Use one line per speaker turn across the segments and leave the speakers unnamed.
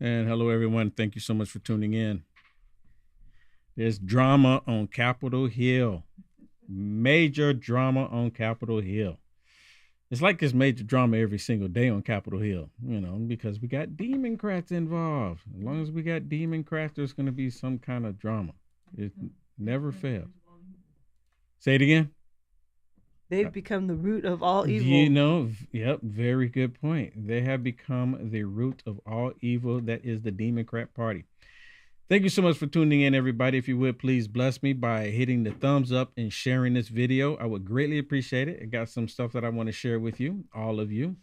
And hello, everyone. Thank you so much for tuning in. There's drama on Capitol Hill. Major drama on Capitol Hill. It's like there's major drama every single day on Capitol Hill, because we got Democrats involved. As long as we got Democrats, there's going to be some kind of drama. It never fails. Say it again.
They've become the root of all evil.
Yep, very good point. They have become the root of all evil. That is the Democrat Party. Thank you so much for tuning in, everybody. If you would, please bless me by hitting the thumbs up and sharing this video. I would greatly appreciate it. I got some stuff that I want to share with you, all of you.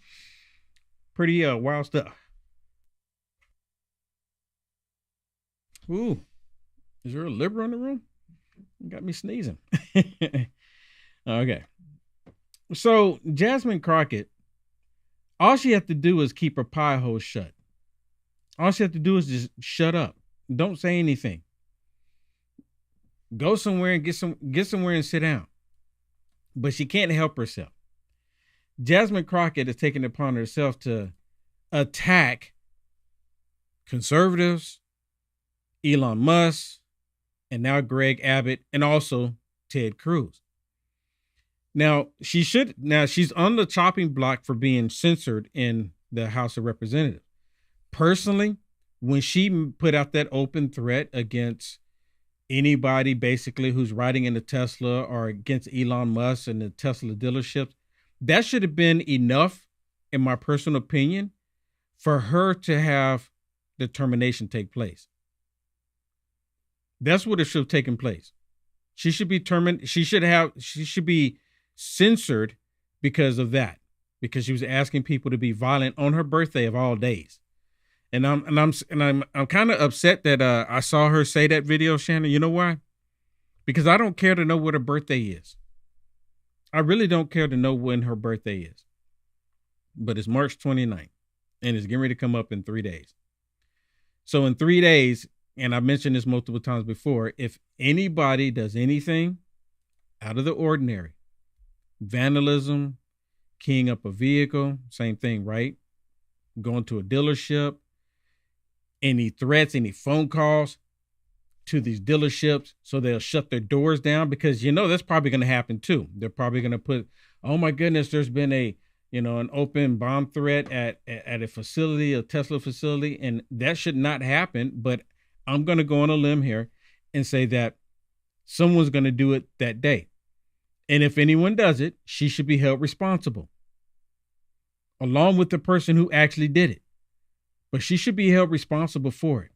Pretty wild stuff. Ooh, is there a liberal in the room? You got me sneezing. Okay. So Jasmine Crockett, all she had to do is keep her pie hole shut. All she had to do is just shut up. Don't say anything. Go somewhere and get somewhere and sit down. But she can't help herself. Jasmine Crockett has taken it upon herself to attack conservatives, Elon Musk, and now Greg Abbott, and also Ted Cruz. Now, she's on the chopping block for being censored in the House of Representatives. Personally, when she put out that open threat against anybody basically who's riding in a Tesla or against Elon Musk and the Tesla dealerships, that should have been enough, in my personal opinion, for her to have the termination take place. That's what it should have taken place. She should be terminated. She should be censored because of that, because she was asking people to be violent on her birthday of all days. And I'm kind of upset that I saw her say that video, Shannon. You know why? Because I don't care to know what her birthday is. I really don't care to know when her birthday is. But it's March 29th, and it's getting ready to come up in 3 days. So in 3 days, and I've mentioned this multiple times before, if anybody does anything out of the ordinary, vandalism, keying up a vehicle, same thing, right? Going to a dealership, any threats, any phone calls to these dealerships so they'll shut their doors down, because that's probably going to happen too. They're probably going to put, oh my goodness, there's been an open bomb threat at a facility, a Tesla facility, and that should not happen. But I'm going to go on a limb here and say that someone's going to do it that day. And if anyone does it, she should be held responsible, along with the person who actually did it. But she should be held responsible for it.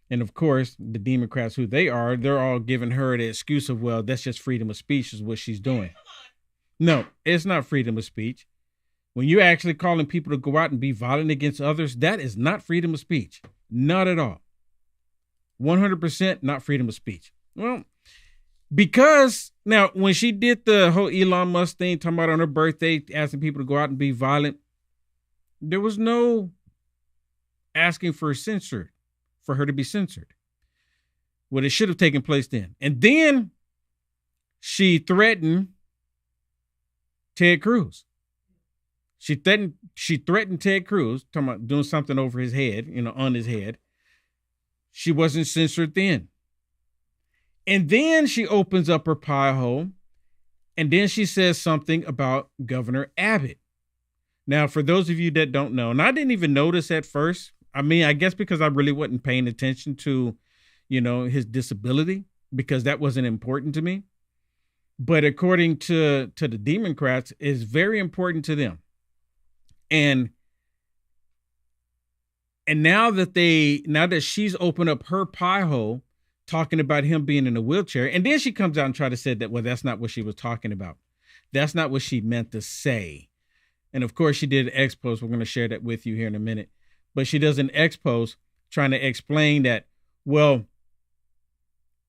And of course, the Democrats, who they are, they're all giving her the excuse of, well, that's just freedom of speech is what she's doing. No, it's not freedom of speech. When you're actually calling people to go out and be violent against others, that is not freedom of speech. Not at all. 100% not freedom of speech. Well, because now when she did the whole Elon Musk thing, talking about on her birthday, asking people to go out and be violent, there was no asking for her to be censored. Well, it should have taken place then. And then she threatened Ted Cruz. She threatened Ted Cruz, talking about doing something over his head, on his head. She wasn't censored then. And then she opens up her pie hole, and then she says something about Governor Abbott. Now, for those of you that don't know, and I didn't even notice at first, I guess because I really wasn't paying attention to, his disability, because that wasn't important to me. But according to the Democrats, it's very important to them. And now that she's opened up her pie hole, talking about him being in a wheelchair, and then she comes out and tries to say that, well, that's not what she was talking about. That's not what she meant to say. And of course, she did an expose. We're going to share that with you here in a minute. But she does an expose trying to explain that, well,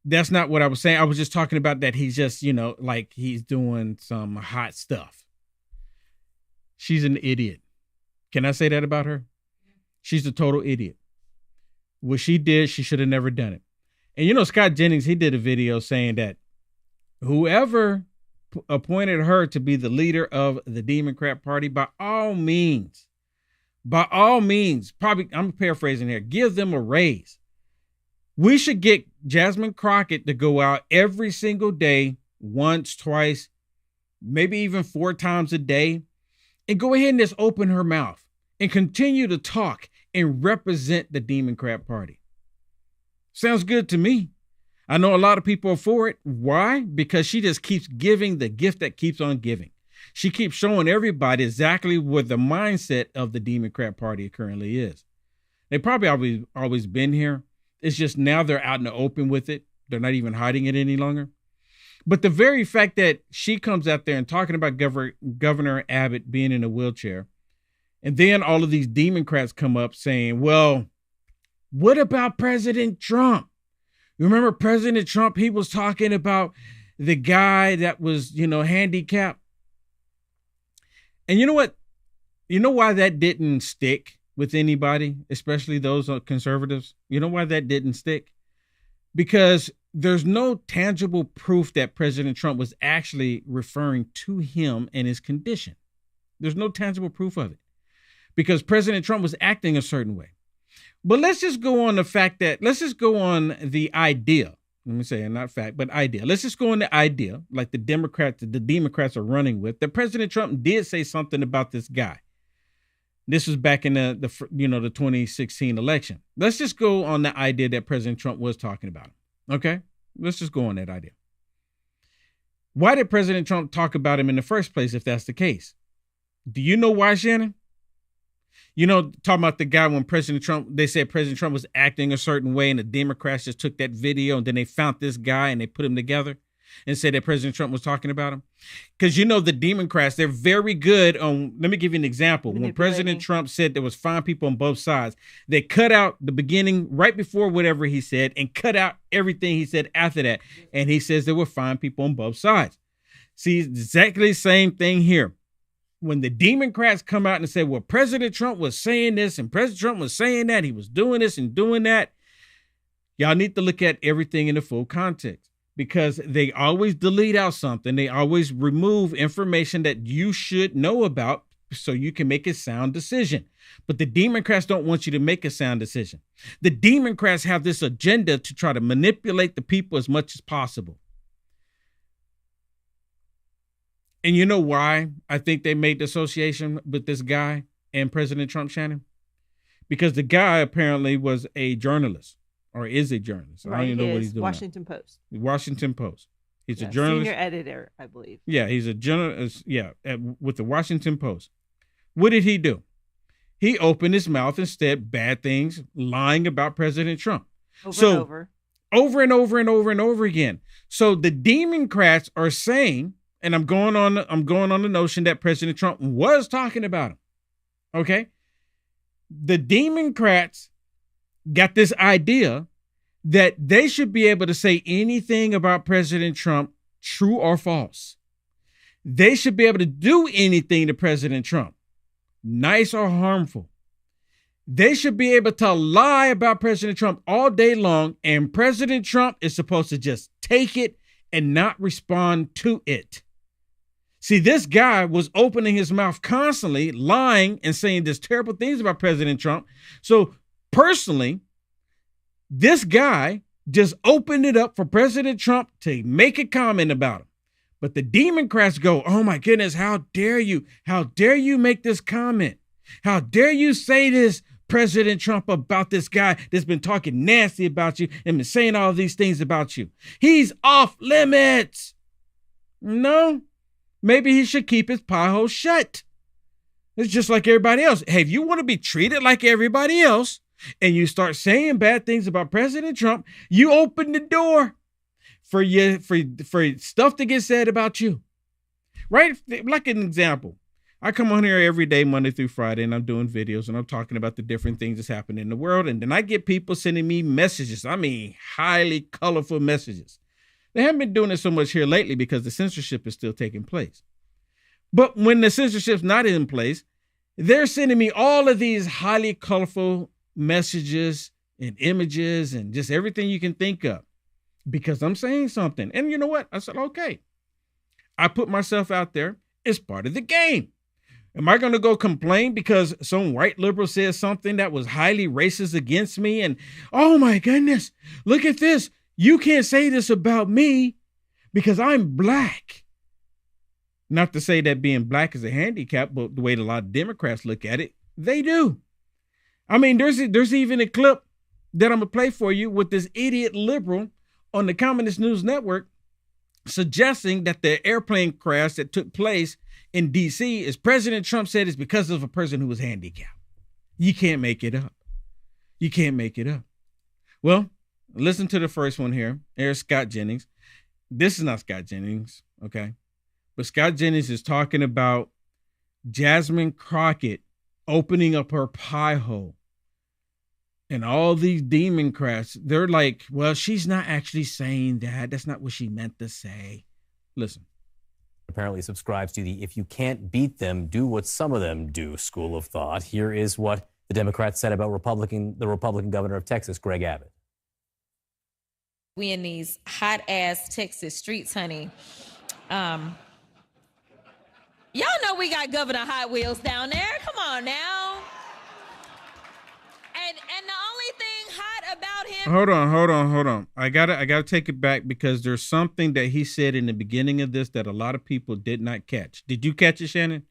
that's not what I was saying. I was just talking about that he's just, like he's doing some hot stuff. She's an idiot. Can I say that about her? She's a total idiot. What she did, she should have never done it. And Scott Jennings, he did a video saying that whoever appointed her to be the leader of the Democrat Party, by all means, by all means, probably, I'm paraphrasing here, give them a raise. We should get Jasmine Crockett to go out every single day, once, twice, maybe even 4 times a day, and go ahead and just open her mouth and continue to talk and represent the Democrat Party. Sounds good to me. I know a lot of people are for it. Why? Because she just keeps giving the gift that keeps on giving. She keeps showing everybody exactly what the mindset of the Democrat Party currently is. They probably always been here. It's just now they're out in the open with it. They're not even hiding it any longer. But the very fact that she comes out there and talking about Governor Abbott being in a wheelchair, and then all of these Democrats come up saying, well, what about President Trump? You remember President Trump? He was talking about the guy that was, handicapped. And you know what? You know why that didn't stick with anybody, especially those conservatives? You know why that didn't stick? Because there's no tangible proof that President Trump was actually referring to him and his condition. There's no tangible proof of it because President Trump was acting a certain way. But let's just go on the idea. Let me say not fact, but idea. Let's just go on the idea, like the Democrats are running with, that President Trump did say something about this guy. This was back in the 2016 election. Let's just go on the idea that President Trump was talking about him. Okay, let's just go on that idea. Why did President Trump talk about him in the first place, if that's the case? Do you know why, Shannon? Talking about the guy when they said President Trump was acting a certain way and the Democrats just took that video and then they found this guy and they put him together and said that President Trump was talking about him. Because the Democrats, they're very good on, let me give you an example. When President Trump said there was fine people on both sides, they cut out the beginning right before whatever he said and cut out everything he said after that. And he says there were fine people on both sides. See, exactly the same thing here. When the Democrats come out and say, well, President Trump was saying this and President Trump was saying that, he was doing this and doing that, y'all need to look at everything in the full context because they always delete out something. They always remove information that you should know about so you can make a sound decision. But the Democrats don't want you to make a sound decision. The Democrats have this agenda to try to manipulate the people as much as possible. And you know why I think they made the association with this guy and President Trump, Shannon? Because the guy apparently was a journalist or is a journalist.
Right, I don't even know what he's doing. Washington Post.
Washington Post. He's a journalist.
Senior editor, I believe.
Yeah, he's a journalist. Yeah, with the Washington Post. What did he do? He opened his mouth and said bad things, lying about President Trump. Over and over again. So the Democrats are saying, and I'm going on the notion that President Trump was talking about him. Okay. The Democrats got this idea that they should be able to say anything about President Trump, true or false. They should be able to do anything to President Trump, nice or harmful. They should be able to lie about President Trump all day long, and President Trump is supposed to just take it and not respond to it. See, this guy was opening his mouth constantly, lying and saying these terrible things about President Trump. So personally, this guy just opened it up for President Trump to make a comment about him. But the Democrats go, oh my goodness, how dare you? How dare you make this comment? How dare you say this, President Trump, about this guy that's been talking nasty about you and been saying all these things about you? He's off limits. No. Maybe he should keep his pie hole shut. It's just like everybody else. Hey, if you want to be treated like everybody else and you start saying bad things about President Trump, you open the door for stuff to get said about you. Right? Like an example. I come on here every day, Monday through Friday, and I'm doing videos and I'm talking about the different things that's happening in the world. And then I get people sending me messages. I mean, highly colorful messages. They haven't been doing it so much here lately because the censorship is still taking place. But when the censorship's not in place, they're sending me all of these highly colorful messages and images and just everything you can think of because I'm saying something. And you know what? I said, okay, I put myself out there. It's part of the game. Am I going to go complain because some white liberal says something that was highly racist against me? And, oh my goodness, look at this. You can't say this about me because I'm black. Not to say that being black is a handicap, but the way a lot of Democrats look at it, they do. I mean, there's even a clip that I'm going to play for you with this idiot liberal on the Communist News Network suggesting that the airplane crash that took place in D.C., as President Trump said, is because of a person who was handicapped. You can't make it up. You can't make it up. Well, listen to the first one here. There's Scott Jennings. This is not Scott Jennings, okay? But Scott Jennings is talking about Jasmine Crockett opening up her pie hole. And all these Democrats, they're like, well, she's not actually saying that. That's not what she meant to say. Listen.
Apparently subscribes to the "if you can't beat them, do what some of them do" school of thought. Here is what the Democrats said about the Republican governor of Texas, Greg Abbott.
We in these hot-ass Texas streets, honey. Y'all know we got Governor Hot Wheels down there. Come on now. And the only thing hot about him...
Hold on. I gotta take it back because there's something that he said in the beginning of this that a lot of people did not catch. Did you catch it, Shannon?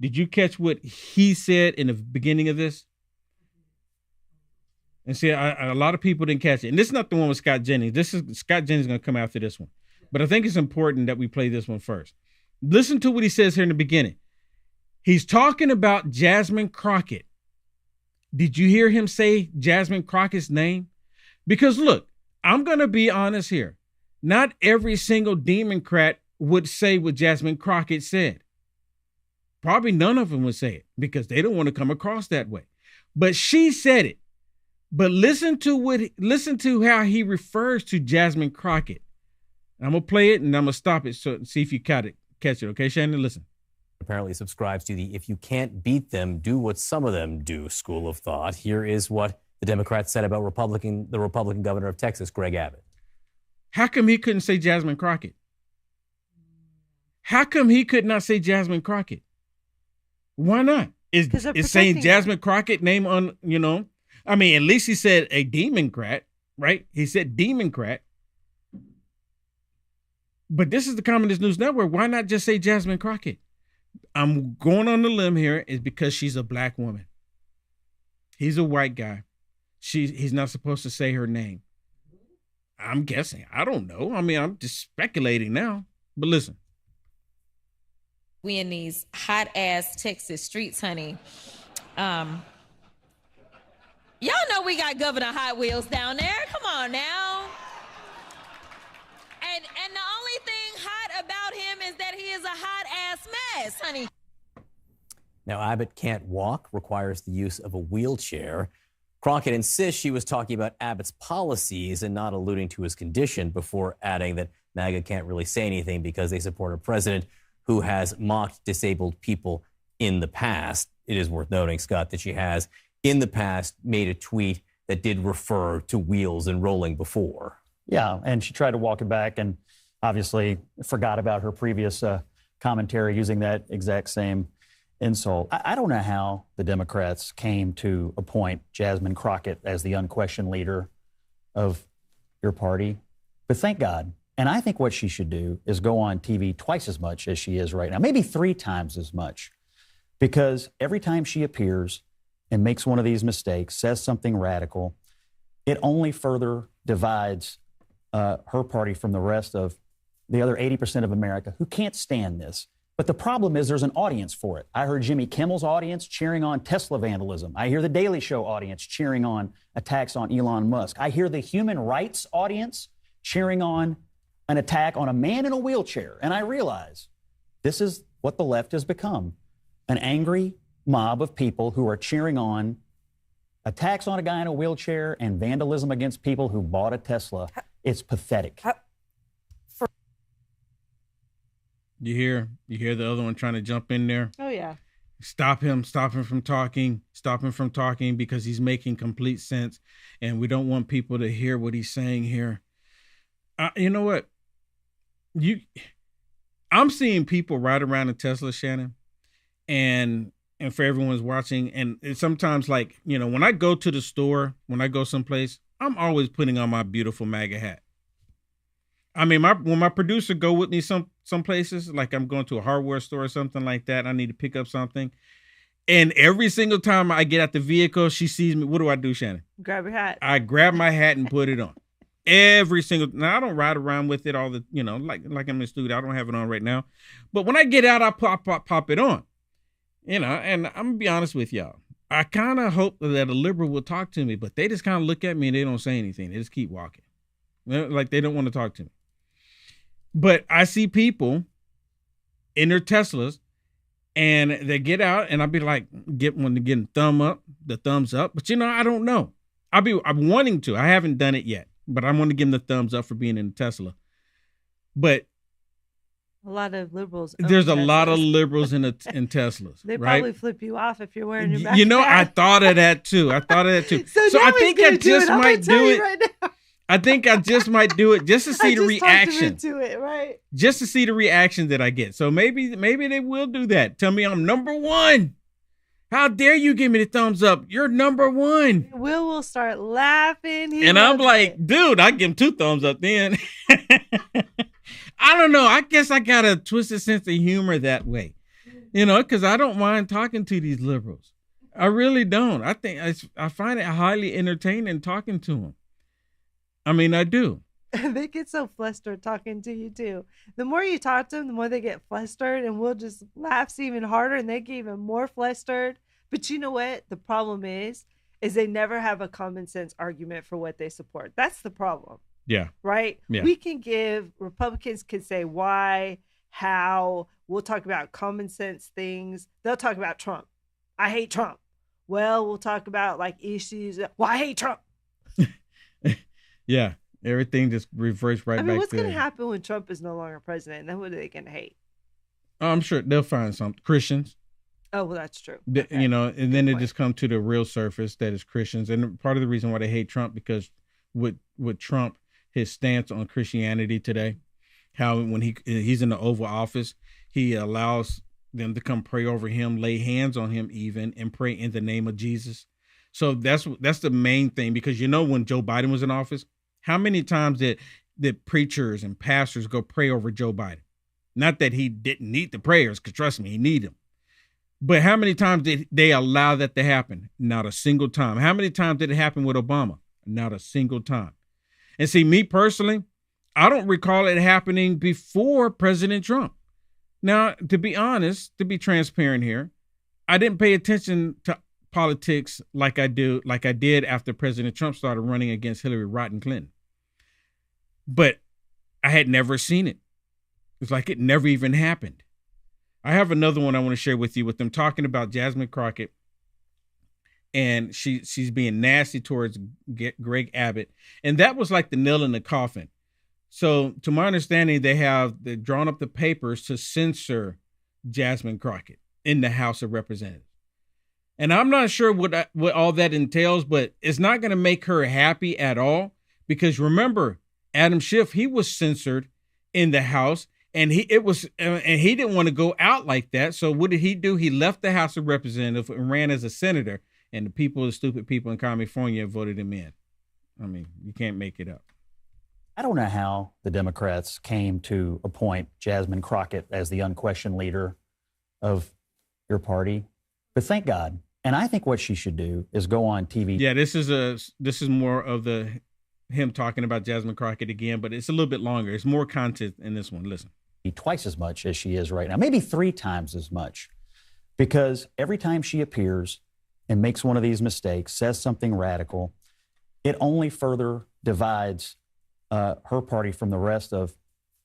Did you catch what he said in the beginning of this? And see, a lot of people didn't catch it. And this is not the one with Scott Jennings. Scott Jennings is going to come after this one. But I think it's important that we play this one first. Listen to what he says here in the beginning. He's talking about Jasmine Crockett. Did you hear him say Jasmine Crockett's name? Because look, I'm going to be honest here. Not every single Democrat would say what Jasmine Crockett said. Probably none of them would say it because they don't want to come across that way. But she said it. But listen to how he refers to Jasmine Crockett. I'm going to play it and I'm going to stop it so see if you catch it. Okay, Shannon, listen.
Apparently subscribes to the "if you can't beat them, do what some of them do" school of thought. Here is what the Democrats said about the Republican governor of Texas, Greg Abbott.
How come he couldn't say Jasmine Crockett? How come he could not say Jasmine Crockett? Why not? Is saying Jasmine Crockett name on, I mean, at least he said a Democrat, right? He said Democrat. But this is the Communist News Network. Why not just say Jasmine Crockett? I'm going on the limb here is because she's a black woman. He's a white guy. He's not supposed to say her name. I'm guessing. I don't know. I mean, I'm just speculating now. But listen.
We in these hot-ass Texas streets, honey. Y'all know we got Governor Hot Wheels down there. Come on now. And the only thing hot about him is that he is a hot-ass mess, honey.
Now, Abbott can't walk, requires the use of a wheelchair. Crockett insists she was talking about Abbott's policies and not alluding to his condition, before adding that MAGA can't really say anything because they support a president who has mocked disabled people in the past. It is worth noting, Scott, that she has in the past made a tweet that did refer to wheels and rolling before.
Yeah, and she tried to walk it back and obviously forgot about her previous commentary using that exact same insult. I don't know how the Democrats came to appoint Jasmine Crockett as the unquestioned leader of your party, but thank God. And I think what she should do is go on TV twice as much as she is right now, maybe 3 times as much, because every time she appears and makes one of these mistakes, says something radical, it only further divides her party from the rest of the other 80% of America who can't stand this. But the problem is there's an audience for it. I heard Jimmy Kimmel's audience cheering on Tesla vandalism. I hear the Daily Show audience cheering on attacks on Elon Musk. I hear the human rights audience cheering on an attack on a man in a wheelchair. And I realize this is what the left has become, an angry mob of people who are cheering on attacks on a guy in a wheelchair and vandalism against people who bought a Tesla. It's pathetic.
You hear the other one trying to jump in there?
Oh, yeah.
Stop him from talking because he's making complete sense. And we don't want people to hear what he's saying here. You know what? I'm seeing people ride around in Tesla, Shannon, and for everyone's watching. And it's sometimes like, you know, when I go to the store, when I go someplace, I'm always putting on my beautiful MAGA hat. I mean, when my producer go with me some places, like I'm going to a hardware store or something like that, I need to pick up something. And every single time I get out the vehicle, she sees me. What do I do, Shannon?
Grab your hat.
I grab my hat and put it on. Every single. Now I don't ride around with it all the, you know, like I'm in the studio. I don't have it on right now, but when I get out, I pop it on. You know, and I'm gonna be honest with y'all. I kind of hope that a liberal will talk to me, but they just kind of look at me and they don't say anything. They just keep walking, like they don't want to talk to me. But I see people in their Teslas, and they get out, and I'll be like, getting the thumbs up. But you know, I don't know. I'm wanting to. I haven't done it yet, but I want to give them the thumbs up for being in a Tesla. But
a lot of liberals.
There's a lot of liberals in Teslas.
They
right?
probably flip you off if you're wearing your backpack.
You know, I thought of that too. So I think I just might do it. Right now. I think I just might do it just to see the reaction.
To it, right?
Just to see the reaction that I get. So maybe they will do that. Tell me I'm number one. How dare you give me the thumbs up? You're number one.
Will start laughing.
And I'm like, dude, I give him 2 thumbs up then. I don't know. I guess I got a twisted sense of humor that way. You know, because I don't mind talking to these liberals. I really don't. I find it highly entertaining talking to them. I mean, I do.
They get so flustered talking to you too. The more you talk to them, the more they get flustered, and Will just laughs even harder, and they get even more flustered. But you know what? The problem is they never have a common sense argument for what they support. That's the problem.
Yeah.
Right?
Yeah.
Republicans can say why, how. We'll talk about common sense things. They'll talk about Trump. I hate Trump. Well, we'll talk about like issues. Well, I hate Trump.
Yeah, everything just reverts right back to
what's going to happen when Trump is no longer president? And then what are they going to hate?
I'm sure they'll find some Christians.
Oh, well, that's true.
Okay. You know, and then it just come to the real surface that is Christians. And part of the reason why they hate Trump, because with Trump, his stance on Christianity today, how when he's in the Oval Office, he allows them to come pray over him, lay hands on him even, and pray in the name of Jesus. So that's the main thing, because you know when Joe Biden was in office, how many times did preachers and pastors go pray over Joe Biden? Not that he didn't need the prayers, because trust me, he needed them. But how many times did they allow that to happen? Not a single time. How many times did it happen with Obama? Not a single time. And see, me personally, I don't recall it happening before President Trump. Now, to be honest, to be transparent here, I didn't pay attention to politics like I did after President Trump started running against Hillary Clinton. But I had never seen it. It's like it never even happened. I have another one I want to share with you, with them talking about Jasmine Crockett, and she's being nasty towards Greg Abbott, and that was like the nail in the coffin. So, to my understanding, they've drawn up the papers to censor Jasmine Crockett in the House of Representatives. And I'm not sure what all that entails, but it's not going to make her happy at all, because remember, Adam Schiff, he was censored in the House, and he didn't want to go out like that. So what did he do? He left the House of Representatives and ran as a senator, and the stupid people in California voted him in. I mean, you can't make it up.
I don't know how the Democrats came to appoint Jasmine Crockett as the unquestioned leader of your party, but thank God. And I think what she should do is go on TV.
Yeah, this is more of him talking about Jasmine Crockett again, but it's a little bit longer. It's more content in this one. Listen.
Twice as much as she is right now, maybe 3 times as much, because every time she appears and makes one of these mistakes, says something radical, it only further divides her party from the rest of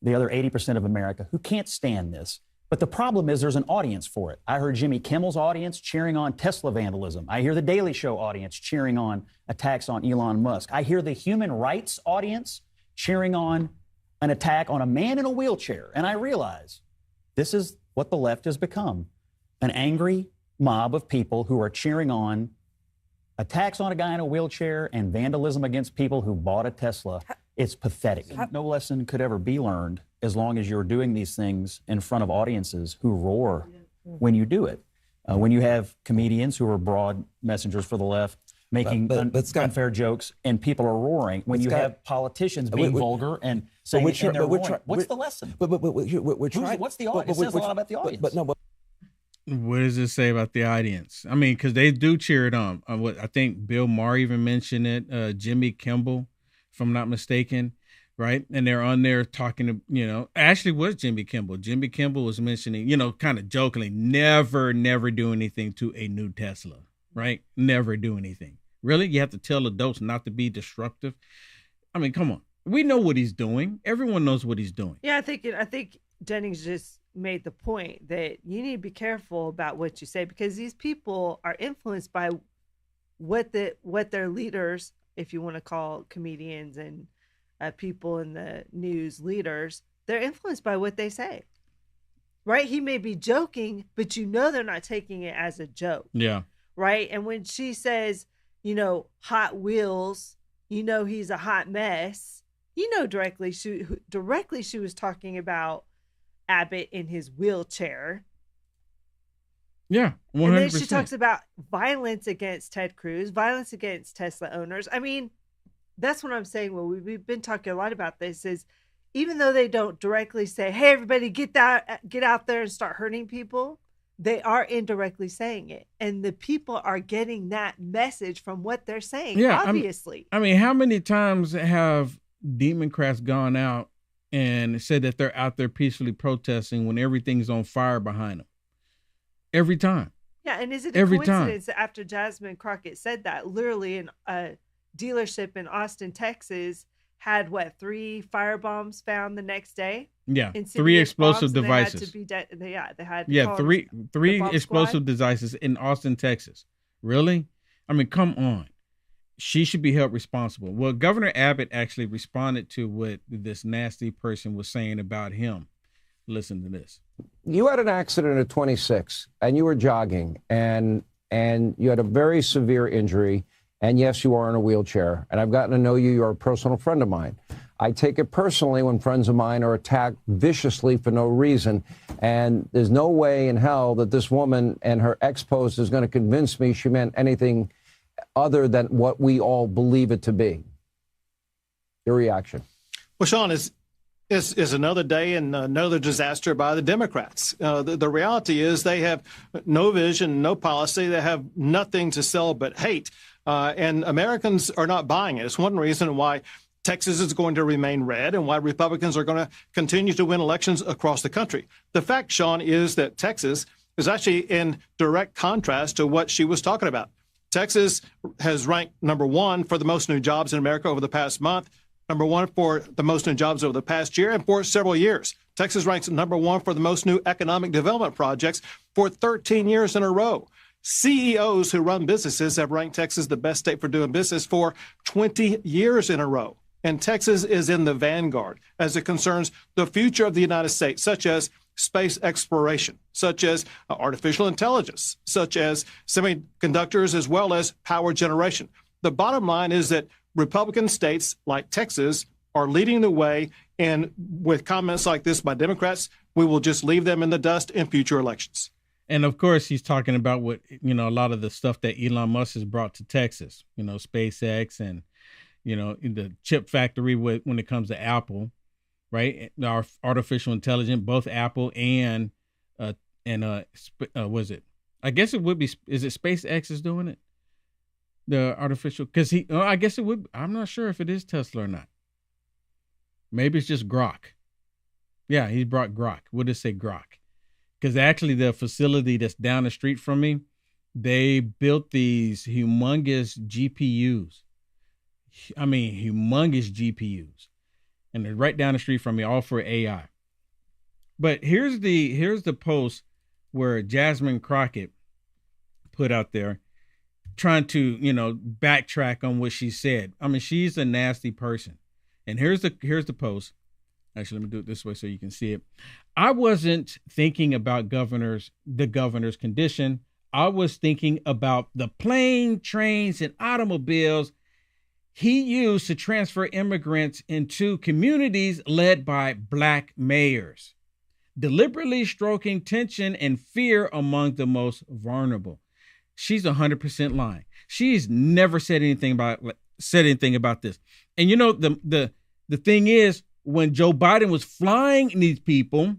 the other 80% of America who can't stand this. But the problem is there's an audience for it. I heard Jimmy Kimmel's audience cheering on Tesla vandalism. I hear the Daily Show audience cheering on attacks on Elon Musk. I hear the human rights audience cheering on an attack on a man in a wheelchair. And I realize this is what the left has become, an angry mob of people who are cheering on attacks on a guy in a wheelchair and vandalism against people who bought a Tesla. It's pathetic. No lesson could ever be learned as long as you're doing these things in front of audiences who roar when you do it. When you have comedians who are broad messengers for the left making
but Scott,
unfair jokes and people are roaring, when you have politicians being vulgar and saying
what's
the lesson? What's the audience? It says a lot about the audience.
What does it say about the audience? I mean, because they do cheer it on. What I think Bill Maher even mentioned it. Jimmy Kimmel, if I'm not mistaken, right? And they're on there talking to, actually was Jimmy Kimmel. Jimmy Kimmel was mentioning, kind of jokingly, never do anything to a new Tesla, right? Never do anything. Really? You have to tell adults not to be disruptive? I mean, come on. We know what he's doing. Everyone knows what he's doing.
Yeah, I think Jennings just made the point that you need to be careful about what you say, because these people are influenced by what their leaders, if you want to call comedians and people in the news leaders, they're influenced by what they say, right? He may be joking, but they're not taking it as a joke.
Yeah.
Right. And when she says, Hot Wheels, he's a hot mess, directly she was talking about Abbott in his wheelchair.
Yeah, 100%.
And then she talks about violence against Ted Cruz, violence against Tesla owners. I mean, that's what I'm saying. Well, we've been talking a lot about this, is even though they don't directly say, hey, everybody get out there and start hurting people, they are indirectly saying it. And the people are getting that message from what they're saying, obviously.
I mean, how many times have Democrats gone out and said that they're out there peacefully protesting when everything's on fire behind them? Every time.
Yeah, and is it a coincidence that after Jasmine Crockett said that, literally in a dealership in Austin, Texas, had 3 firebombs found the next day?
Yeah, 3 explosive devices.
They had
three explosive devices in Austin, Texas. Really? I mean, come on. She should be held responsible. Well, Governor Abbott actually responded to what this nasty person was saying about him. Listen to this.
You had an accident at 26 and you were jogging and you had a very severe injury. And yes, you are in a wheelchair. And I've gotten to know you. You're a personal friend of mine. I take it personally when friends of mine are attacked viciously for no reason. And there's no way in hell that this woman and her ex-post is going to convince me she meant anything other than what we all believe it to be. Your reaction?
Well, Sean, is another day and another disaster by the Democrats. The reality is they have no vision, no policy. They have nothing to sell but hate. And Americans are not buying it. It's one reason why Texas is going to remain red and why Republicans are going to continue to win elections across the country. The fact, Sean, is that Texas is actually in direct contrast to what she was talking about. Texas has ranked number 1 for the most new jobs in America over the past month, number 1 for the most new jobs over the past year, and for several years. Texas ranks number 1 for the most new economic development projects for 13 years in a row. CEOs who run businesses have ranked Texas the best state for doing business for 20 years in a row. And Texas is in the vanguard as it concerns the future of the United States, such as space exploration, such as artificial intelligence, such as semiconductors, as well as power generation. The bottom line is that Republican states like Texas are leading the way, and with comments like this by Democrats, we will just leave them in the dust in future elections.
And of course, he's talking about what, a lot of the stuff that Elon Musk has brought to Texas, SpaceX and, in the chip factory when it comes to Apple, right? Our artificial intelligence, both Apple and was it? I guess it would be, is it SpaceX is doing it? The artificial, because I guess it would, I'm not sure if it is Tesla or not. Maybe it's just Grok. Yeah, he brought Grok. What did it say, Grok? Because actually the facility that's down the street from me, they built these humongous GPUs. I mean, humongous GPUs. And they're right down the street from me, all for AI. But here's the post where Jasmine Crockett put out there trying to, backtrack on what she said. I mean, she's a nasty person. And here's the post. Actually, let me do it this way so you can see it. I wasn't thinking about the governor's condition. I was thinking about the plane, trains, and automobiles he used to transfer immigrants into communities led by Black mayors. deliberately stroking tension and fear among the most vulnerable. She's 100% lying. She's never said anything about this. And you know, the thing is, when Joe Biden was flying these people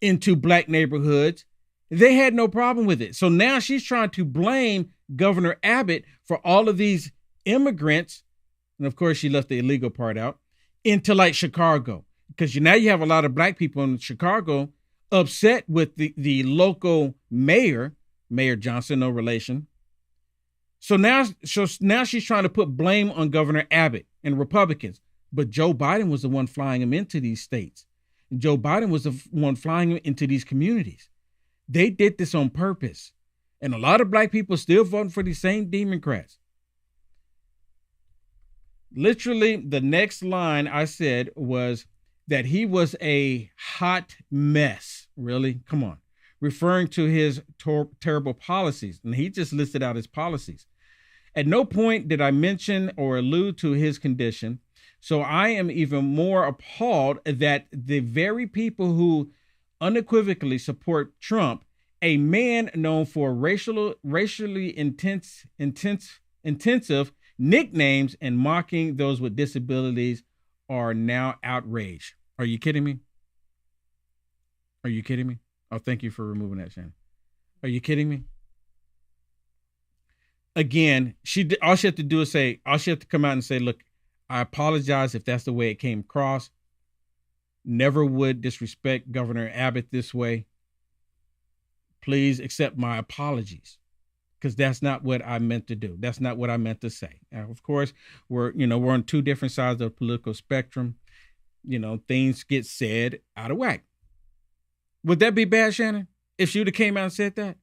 into black neighborhoods, they had no problem with it. So now she's trying to blame Governor Abbott for all of these immigrants. And of course, she left the illegal part out, into like Chicago. Because now you have a lot of black people in Chicago upset with the local mayor Johnson, no relation. So now she's trying to put blame on Governor Abbott and Republicans. But Joe Biden was the one flying them into these states. And Joe Biden was the one flying them into these communities. They did this on purpose. And a lot of black people still voting for these same Democrats. Literally, the next line I said was that he was a hot mess. Really? Come on. Referring to his terrible policies. And he just listed out his policies. At no point did I mention or allude to his condition. So I am even more appalled that the very people who unequivocally support Trump, a man known for racially intensive nicknames and mocking those with disabilities, are now outraged. Are you kidding me? Are you kidding me? Oh, thank you for removing that, Shannon. Are you kidding me? Again, all she had to do is all she had to come out and say, look, I apologize if that's the way it came across. Never would disrespect Governor Abbott this way. Please accept my apologies, because that's not what I meant to do. That's not what I meant to say. Now, of course, we're on two different sides of the political spectrum. Things get said out of whack. Would that be bad, Shannon? If she would have came out and said that?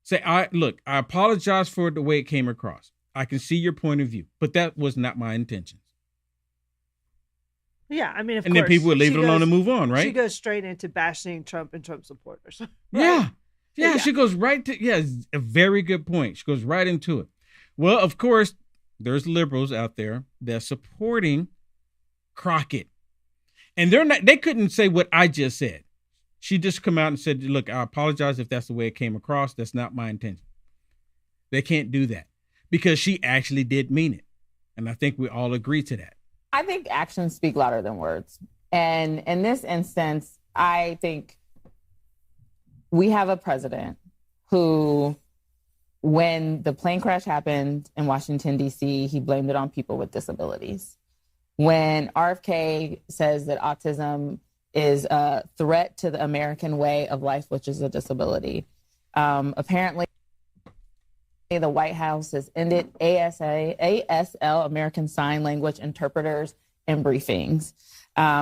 Say, I apologize for the way it came across. I can see your point of view, but that was not my intentions.
Yeah, I mean, of
and
course.
Then people would leave it alone and move on, right?
She goes straight into bashing Trump and Trump supporters.
Right? Yeah, she goes right to, a very good point. She goes right into it. Well, of course, there's liberals out there that's supporting Crockett. And they couldn't say what I just said. She just come out and said, look, I apologize if that's the way it came across. That's not my intention. They can't do that because she actually did mean it. And I think we all agree to that.
I think actions speak louder than words. And in this instance, I think we have a president who, when the plane crash happened in Washington, D.C., he blamed it on people with disabilities. When RFK says that autism is a threat to the American way of life, which is a disability, apparently the White House has ended ASL, American Sign Language interpreters, in briefings,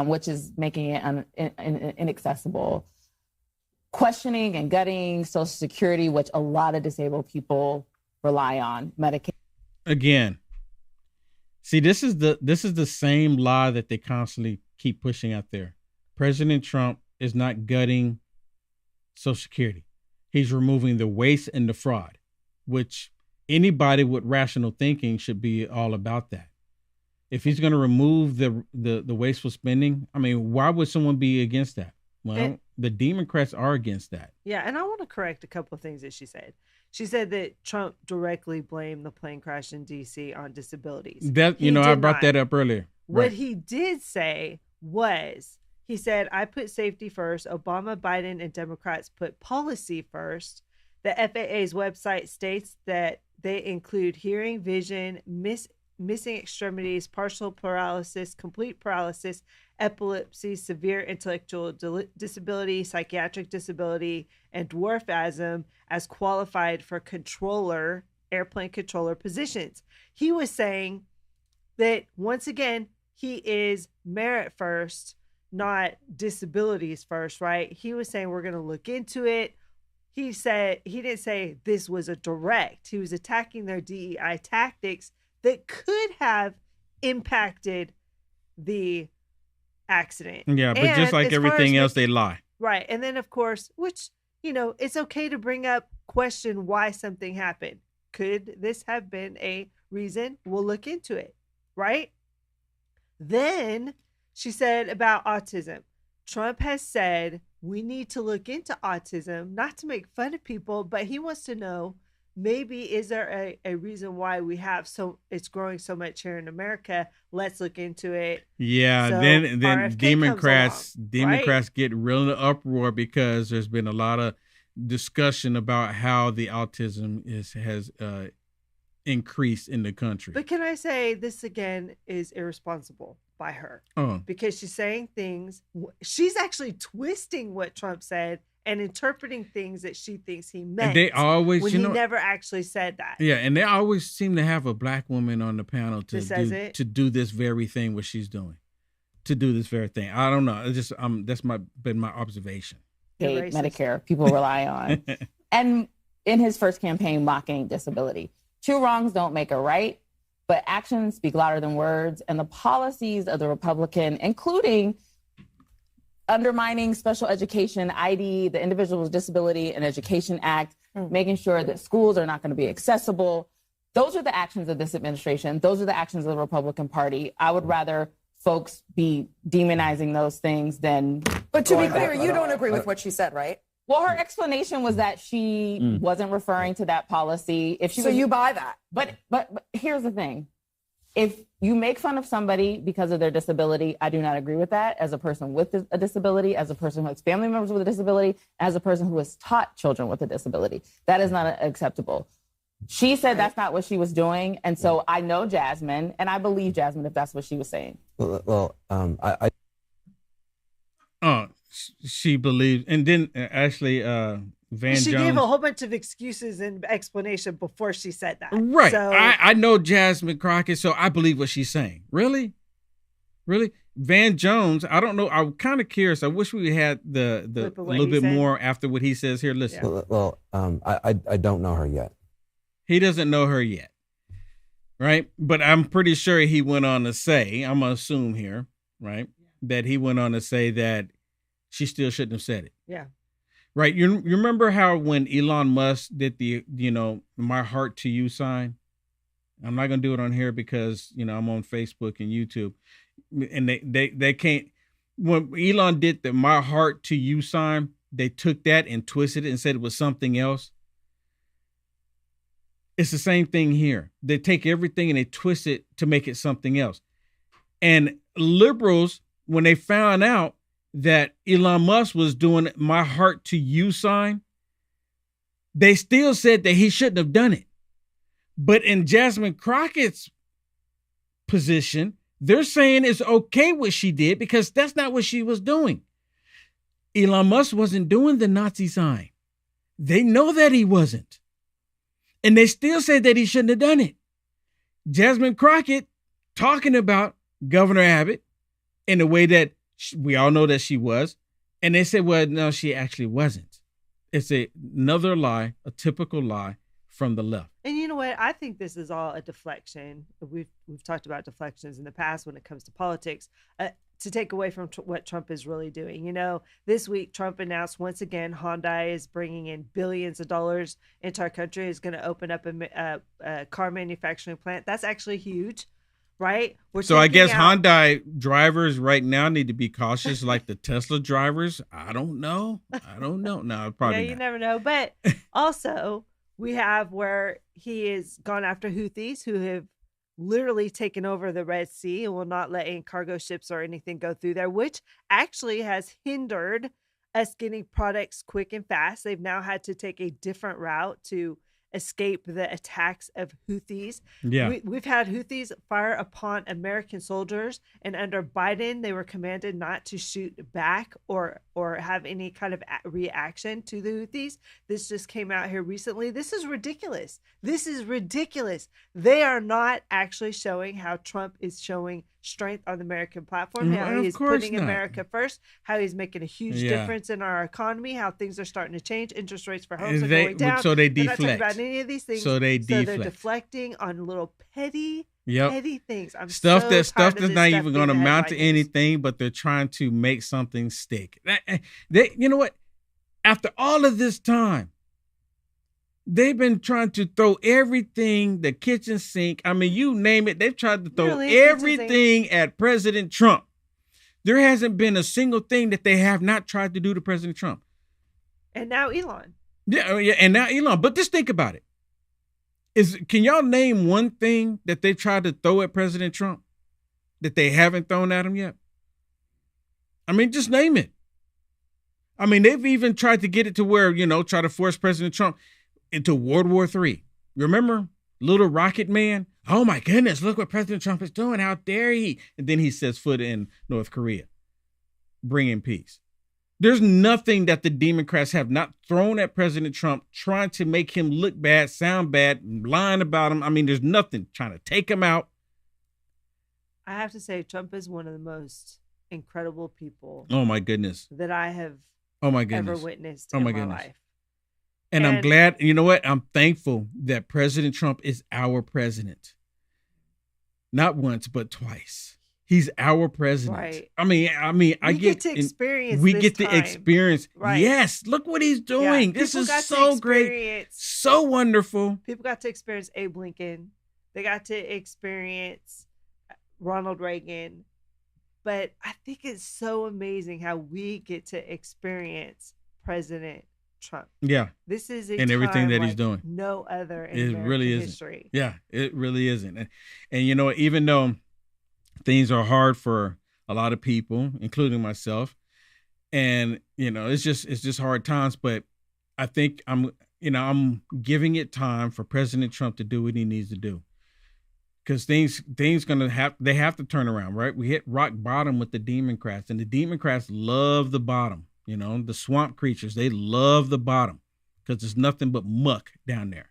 which is making it inaccessible. Questioning and gutting Social Security, which a lot of disabled people rely on, Medicaid.
Again, see, this is the same lie that they constantly keep pushing out there. President Trump is not gutting Social Security. He's removing the waste and the fraud, which anybody with rational thinking should be all about that. If he's going to remove the wasteful spending, I mean, why would someone be against that? Well, the Democrats are against that.
Yeah, and I want to correct a couple of things that she said. She said that Trump directly blamed the plane crash in D.C. on disabilities.
I brought that up earlier.
What he did say was, he said, I put safety first. Obama, Biden, and Democrats put policy first. The FAA's website states that they include hearing, vision, missing extremities, partial paralysis, complete paralysis, epilepsy, severe intellectual disability, psychiatric disability, and dwarfism as qualified for airplane controller positions. He was saying that, once again, he is merit first, not disabilities first, right? He was saying we're going to look into it. He didn't say this was a direct. He was attacking their DEI tactics that could have impacted the accident.
Yeah, but just like everything else, they lie.
Right. And then, of course, which, it's okay to bring up, question why something happened. Could this have been a reason? We'll look into it. Right. Then she said about autism. Trump has said we need to look into autism, not to make fun of people, but he wants to know, maybe is there a reason why it's growing so much here in America? Let's look into it.
Yeah,
So
then
RFK
Democrats
comes along, right?
get real in an uproar because there's been a lot of discussion about how the autism has increased in the country.
But can I say this again is irresponsible by her? Because she's saying things, she's actually twisting what Trump said and interpreting things that she thinks he meant.
And they always,
when he never actually said that.
Yeah, and they always seem to have a black woman on the panel
to
do this very thing what she's doing, to do this very thing. I don't know. It's just that's been my observation.
Medicare, people rely on, and in his first campaign, mocking disability. Two wrongs don't make a right, but actions speak louder than words. And the policies of the Republican, including undermining special education, ID, the Individuals with Disability and Education Act, making sure that schools are not going to be accessible. Those are the actions of this administration. Those are the actions of the Republican Party. I would rather folks be demonizing those things than...
But to be clear, you don't agree with what she said, right?
Well, her explanation was that she wasn't referring to that policy.
So you buy that?
But here's the thing. If you make fun of somebody because of their disability, I do not agree with that. As a person with a disability, as a person who has family members with a disability, as a person who has taught children with a disability, that is not acceptable. She said that's not what she was doing. And so I know Jasmine, and I believe Jasmine if that's what she was saying.
She believed, and then actually Van
She
Jones
gave a whole bunch of excuses and explanation before she said that.
Right.
So,
I know Jasmine Crockett, so I believe what she's saying. Really? Van Jones, I don't know. I'm kind of curious. I wish we had the a little bit more after what he says here. Listen.
I don't know her yet.
He doesn't know her yet. Right? But I'm pretty sure he went on to say, I'm going to assume here, right, that he went on to say that she still shouldn't have said it.
Yeah.
Right. You remember how when Elon Musk did the, my heart to you sign? I'm not going to do it on here because, I'm on Facebook and YouTube. And they can't. When Elon did the my heart to you sign, they took that and twisted it and said it was something else. It's the same thing here. They take everything and they twist it to make it something else. And liberals, when they found out that Elon Musk was doing my heart to you sign, they still said that he shouldn't have done it. But in Jasmine Crockett's position, they're saying it's okay what she did because that's not what she was doing. Elon Musk wasn't doing the Nazi sign. They know that he wasn't. And they still said that he shouldn't have done it. Jasmine Crockett talking about Governor Abbott in the way that we all know that she was. And they said, well, no, she actually wasn't. It's another lie, a typical lie from the left.
And you know what? I think this is all a deflection. We've talked about deflections in the past when it comes to politics to take away from what Trump is really doing. This week, Trump announced once again, Hyundai is bringing in billions of dollars into our country, is going to open up a car manufacturing plant. That's actually huge. Right.
So I guess Hyundai drivers right now need to be cautious, like the Tesla drivers. I don't know. No, probably
you never know. But also we have where he has gone after Houthis who have literally taken over the Red Sea and will not let any cargo ships or anything go through there, which actually has hindered us getting products quick and fast. They've now had to take a different route to escape the attacks of Houthis.
Yeah.
We've had Houthis fire upon American soldiers, and under Biden, they were commanded not to shoot back or have any kind of reaction to the Houthis. This just came out here recently. This is ridiculous. They are not actually showing how Trump is showing strength on the American platform, how he's putting America first, how he's making a huge difference in our economy, how things are starting to change. Interest rates for homes are going down.
So they
They're not
deflect.
talking about any of these things.
So they're
deflecting on little petty things.
Stuff that's not even going to amount to anything, but they're trying to make something stick. You know what? After all of this time, they've been trying to throw everything, the kitchen sink. I mean, you name it. They've tried to throw everything at President Trump. There hasn't been a single thing that they have not tried to do to President Trump.
And now Elon.
Yeah, and now Elon. But just think about it. Can y'all name one thing that they tried to throw at President Trump that they haven't thrown at him yet? I mean, just name it. I mean, they've even tried to get it to where, try to force President Trump into World War III. Remember Little Rocket Man? Oh my goodness, look what President Trump is doing. How dare he? And then he sets foot in North Korea, bringing peace. There's nothing that the Democrats have not thrown at President Trump, trying to make him look bad, sound bad, lying about him. I mean, there's nothing trying to take him out.
I have to say, Trump is one of the most incredible people.
Oh my goodness.
That I have ever witnessed in my life.
And I'm glad, you know what? I'm thankful that President Trump is our president. Not once, but twice. He's our president. Right. I mean, we get to experience. We get to experience. Right. Yes. Look what he's doing. Yeah, this is so great. So wonderful.
People got to experience Abe Lincoln. They got to experience Ronald Reagan. But I think it's so amazing how we get to experience President Trump.
Yeah.
This is
and everything that he's doing.
No other in American history.
Yeah, it really isn't. And even though things are hard for a lot of people, including myself, and it's just hard times, but I think I'm giving it time for President Trump to do what he needs to do. Because things they have to turn around, right? We hit rock bottom with the Democrats, and the Democrats love the bottom. The swamp creatures, they love the bottom because there's nothing but muck down there.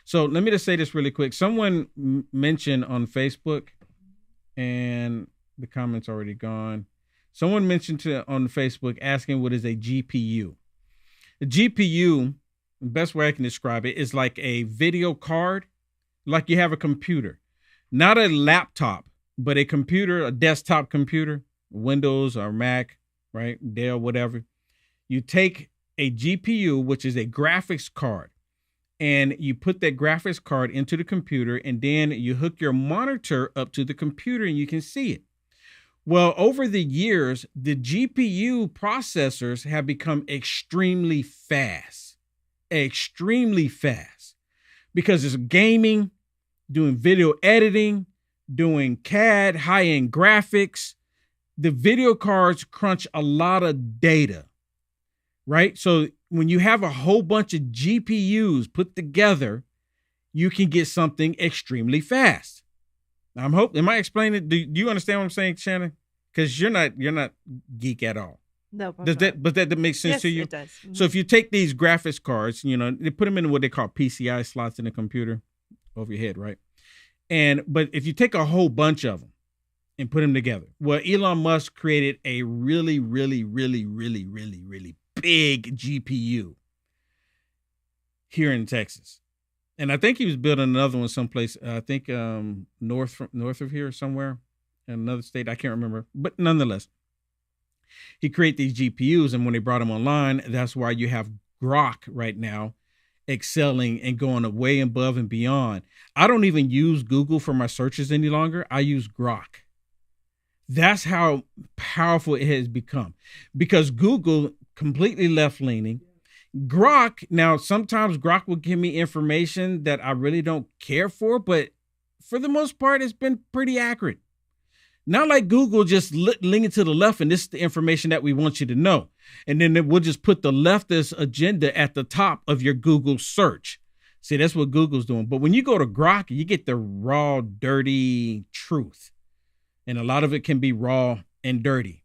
So let me just say this really quick. Someone mentioned on Facebook, and the comment's already gone. Someone mentioned on Facebook asking what is a GPU. The GPU, the best way I can describe it, is like a video card, like you have a computer. Not a laptop, but a computer, a desktop computer, Windows or Mac, right? Dell, whatever. You take a GPU, which is a graphics card, and you put that graphics card into the computer, and then you hook your monitor up to the computer and you can see it. Well, over the years, the GPU processors have become extremely fast because it's gaming, doing video editing, doing CAD, high-end graphics. The video cards crunch a lot of data, right? So when you have a whole bunch of GPUs put together, you can get something extremely fast. Am I explaining it? Do you understand what I'm saying, Shannon? Because you're not geek at all.
No,
but that makes sense to you?
It does. Mm-hmm.
So if you take these graphics cards, they put them in what they call PCI slots in the computer over your head, right? But if you take a whole bunch of them and put them together, well, Elon Musk created a really, really, really, really, really, really big GPU here in Texas. And I think he was building another one someplace, I think north of here somewhere in another state. I can't remember. But nonetheless, he created these GPUs. And when they brought them online, that's why you have Grok right now excelling and going way above and beyond. I don't even use Google for my searches any longer. I use Grok. That's how powerful it has become, because Google completely left-leaning. Grok, now sometimes Grok will give me information that I really don't care for, but for the most part, it's been pretty accurate. Not like Google just leaning to the left and this is the information that we want you to know. And then we'll just put the leftist agenda at the top of your Google search. See, that's what Google's doing. But when you go to Grok, you get the raw, dirty truth. And a lot of it can be raw and dirty.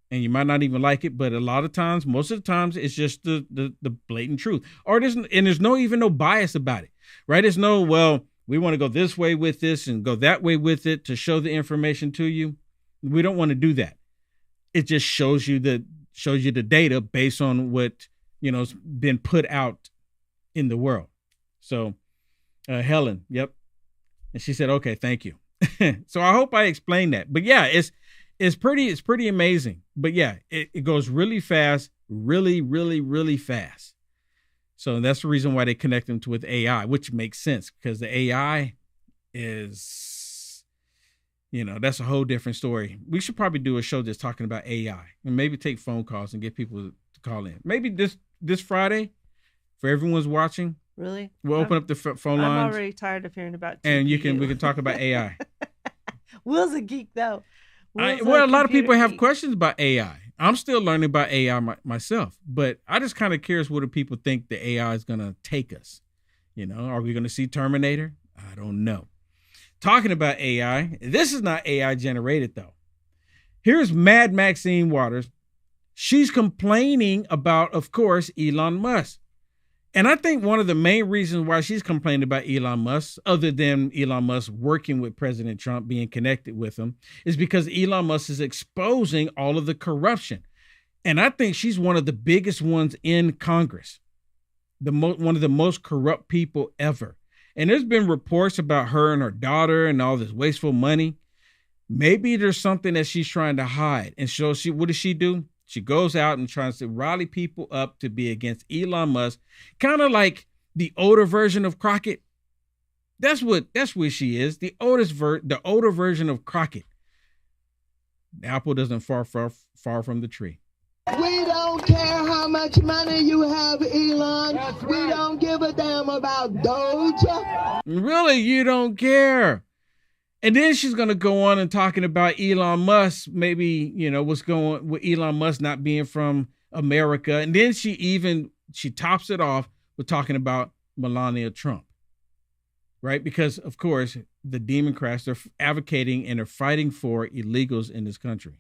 And you might not even like it, but a lot of times, most of the times, it's just the blatant truth. Or there's no bias about it, right? There's no, well, we want to go this way with this and go that way with it to show the information to you. We don't want to do that. It just shows you the data based on what, has been put out in the world. So, Helen, yep. And she said, okay, thank you. So I hope I explained that. But yeah, it's pretty amazing. But yeah, it goes really fast, really, really, really fast. So that's the reason why they connect them with AI, which makes sense because the AI is, That's a whole different story. We should probably do a show just talking about AI and maybe take phone calls and get people to call in. Maybe this Friday for everyone's watching.
Really?
We'll open up the phone lines.
I'm already tired of hearing about TPU.
And we can talk about AI.
Will's a geek though.
A lot of people have questions about AI. I'm still learning about AI myself, but I just kind of curious what do people think the AI is going to take us? Are we going to see Terminator? I don't know. Talking about AI, this is not AI generated though. Here's Mad Maxine Waters. She's complaining about, of course, Elon Musk. And I think one of the main reasons why she's complaining about Elon Musk, other than Elon Musk working with President Trump, being connected with him, is because Elon Musk is exposing all of the corruption. And I think she's one of the biggest ones in Congress, one of the most corrupt people ever. And there's been reports about her and her daughter and all this wasteful money. Maybe there's something that she's trying to hide. And so what does she do? She goes out and tries to rally people up to be against Elon Musk, kind of like the older version of Crockett. That's what she is, the older version of Crockett. The apple doesn't fall far from the tree.
We don't care how much money you have, Elon. That's right. We don't give a damn about Doge.
Really, you don't care. And then she's going to go on and talking about Elon Musk, maybe, what's going with Elon Musk not being from America. And then she tops it off with talking about Melania Trump, right? Because, of course, the Democrats are advocating and are fighting for illegals in this country.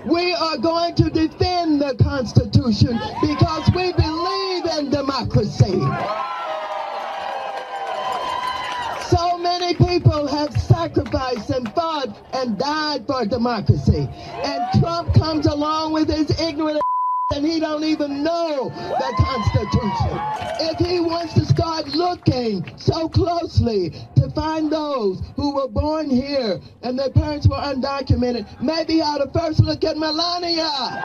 We are going to defend the Constitution because we believe in democracy. So many people have sacrificed and fought and died for democracy. And Trump comes along with his ignorant and he don't even know the Constitution. If he wants to start looking so closely to find those who were born here and their parents were undocumented, maybe he ought to first look at Melania.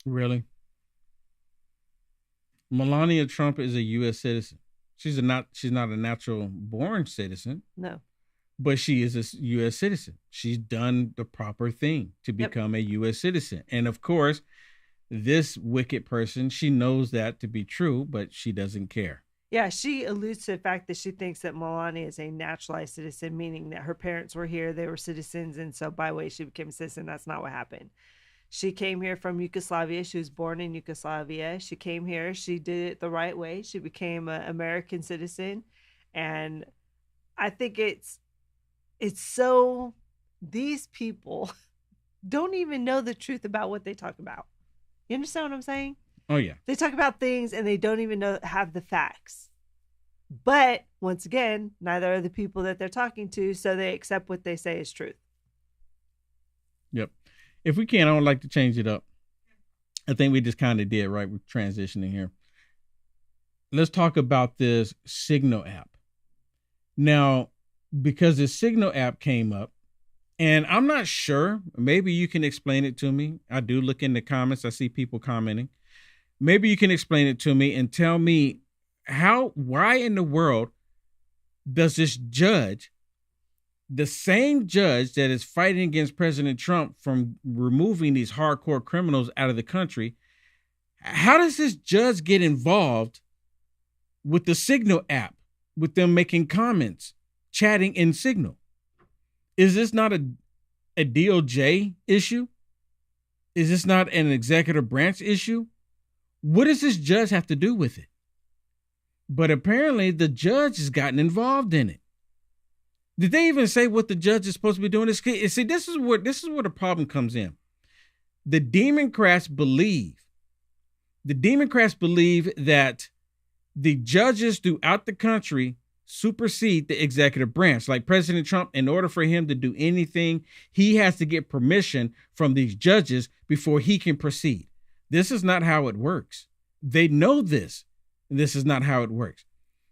Really? Melania Trump is a U.S. citizen. She's not a natural born citizen.
No.
But she is a U.S. citizen. She's done the proper thing to become a U.S. citizen. And of course, this wicked person, she knows that to be true, but she doesn't care.
Yeah, she alludes to the fact that she thinks that Melania is a naturalized citizen, meaning that her parents were here, they were citizens, and so by way she became a citizen. That's not what happened. She came here from Yugoslavia. She was born in Yugoslavia. She came here. She did it the right way. She became an American citizen. And I think it's so, these people don't even know the truth about what they talk about. You understand what I'm saying?
Oh, yeah.
They talk about things and they don't even have the facts. But once again, neither are the people that they're talking to, so they accept what they say is truth.
Yep. If we can, I would like to change it up. I think we just kind of did, right? We're transitioning here. Let's talk about this Signal app. Now, because the Signal app came up, and I'm not sure, maybe you can explain it to me. I do look in the comments. I see people commenting. Maybe you can explain it to me and tell me why in the world does this judge, the same judge that is fighting against President Trump from removing these hardcore criminals out of the country, how does this judge get involved with the Signal app, with them making comments, chatting in Signal? Is this not a DOJ issue? Is this not an executive branch issue? What does this judge have to do with it? But apparently the judge has gotten involved in it. Did they even say what the judge is supposed to be doing? See, this is where the problem comes in. The Democrats believe that the judges throughout the country supersede the executive branch. Like President Trump, in order for him to do anything, he has to get permission from these judges before he can proceed. This is not how it works. They know this. This is not how it works.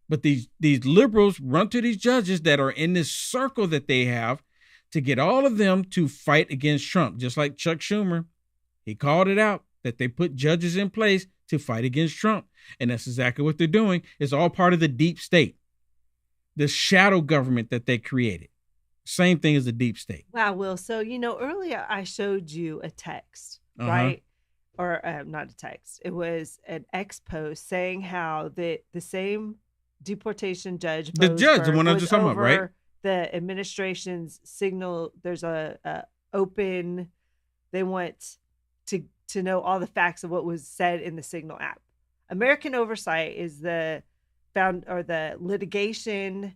But these liberals run to these judges that are in this circle that they have to get all of them to fight against Trump. Just like Chuck Schumer, he called it out that they put judges in place to fight against Trump. And that's exactly what they're doing. It's all part of the deep state. the shadow government that they created. Same thing as the deep state.
Wow, Will. So, earlier I showed you a text, right? Or not a text. It was an X post saying how the same deportation judge,
the one I was
was
just talking about, right?
The administration's signal. There's a open. They want to know all the facts of what was said in the Signal app. American Oversight is the litigation.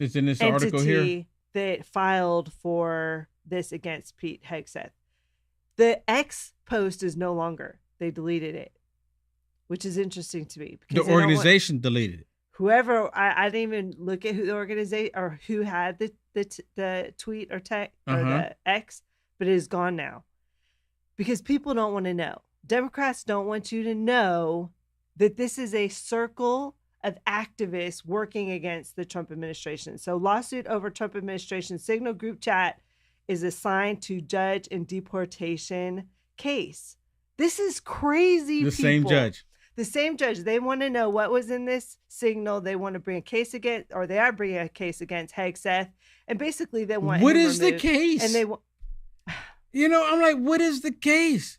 It's in this article here
that filed for this against Pete Hegseth. The X post is no longer. They deleted it, which is interesting to me.
The organization deleted it.
Whoever, I didn't even look at who the organization or who had the tweet or text or the X, but it is gone now. Because people don't want to know. Democrats don't want you to know that this is a circle of activists working against the Trump administration. So lawsuit over Trump administration Signal group chat is assigned to judge in deportation case. This is crazy.
The same judge.
The same judge. They want to know what was in this Signal. They want to bring a case against, or they are bringing a case against Hegseth. And basically they want
What
him
is
removed.
the case?
And they want...
I'm like, what is the case?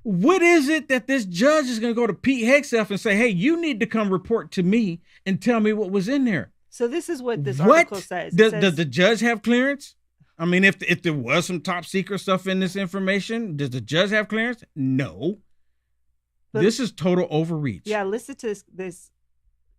What is it that this judge is going to go to Pete Hegseth and say, hey, you need to come report to me and tell me what was in there?
So this is what this article says.
Does the judge have clearance? I mean, if there was some top secret stuff in this information, does the judge have clearance? No. But this is total overreach.
Yeah, listen to this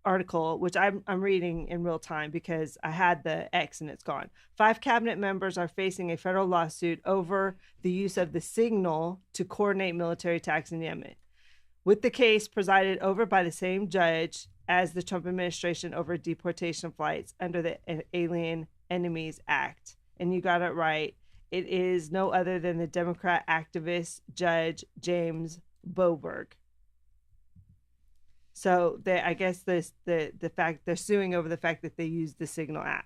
article, which I'm reading in real time because I had the X and it's gone. 5 cabinet members are facing a federal lawsuit over the use of the Signal to coordinate military attacks in Yemen, with the case presided over by the same judge as the Trump administration over deportation flights under the Alien Enemies Act. And you got it right. It is no other than the Democrat activist Judge James Boberg. So I guess the fact they're suing over the fact that they used the Signal app.